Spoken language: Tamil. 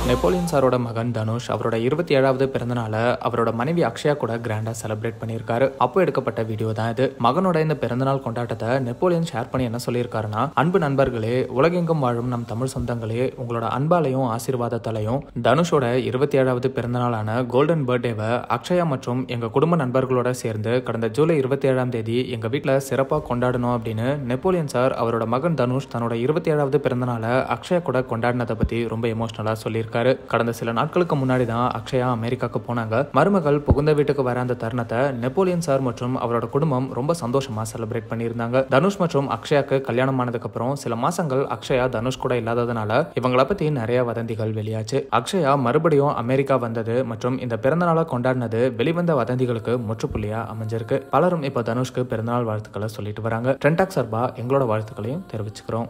நெப்போலியன் சாரோட மகன் தனுஷ் அவரோட 27வது பிறந்தநாளை அவரோட மனைவி அக்ஷயா கூட கிராண்டா செலிப்ரேட் பண்ணியிருக்காரு. அப்போ எடுக்கப்பட்ட வீடியோ தான் இது. மகனோட இந்த பிறந்தநாள் கொண்டாட்டத்தை நெப்போலியன் ஷேர் பண்ணி என்ன சொல்லியிருக்காருன்னா, அன்பு நண்பர்களே, உலகெங்கும் வாழும் நம் தமிழ் சொந்தங்களே, உங்களோட அன்பாலையும் ஆசீர்வாதத்தாலையும் தனுஷோட 27வது பிறந்தநாளான கோல்டன் பர்த்டேவை அக்ஷயா மற்றும் எங்க குடும்ப நண்பர்களோட சேர்ந்து கடந்த ஜூலை 27ஆம் தேதி எங்க வீட்டில் சிறப்பாக கொண்டாடணும் அப்படின்னு நெப்போலியன் சார் அவரோட மகன் தனுஷ் தன்னோட 27வது பிறந்தநாளை அக்ஷயா கூட கொண்டாடினதை பத்தி ரொம்ப எமோஷனலா சொல்லியிருக்காரு. கடந்த சில நாட்களுக்கு முன்னாடி தான் அக்ஷயா அமெரிக்காக்கு போனாங்க. மருமகள் புகுந்த வீட்டுக்கு வர அந்த தருணத்தை நெப்போலியன் சார் மற்றும் அவரோட குடும்பம் ரொம்ப சந்தோஷமா செலிப்ரேட் பண்ணியிருந்தாங்க. தனுஷ் மற்றும் அக்ஷயாக்கு கல்யாணம் ஆனதுக்கு அப்புறம் சில மாசங்கள் அக்ஷயா தனுஷ் கூட இல்லாததுனால இவங்களை பத்தி நிறைய வதந்திகள் வெளியாச்சு. அக்ஷயா மறுபடியும் அமெரிக்கா வந்தது மற்றும் இந்த பிறந்தநாளை கொண்டாடினது வெளிவந்த வதந்திகளுக்கு முற்றுப்புள்ளியா அமைஞ்சிருக்கு. பலரும் இப்ப தனுஷ்க்கு பிறந்தநாள் வாழ்த்துக்களை சொல்லிட்டு வராங்க. ட்ரெண்டாக் சார்பா எங்களோட வாழ்த்துக்களையும் தெரிவிச்சுக்கிறோம்.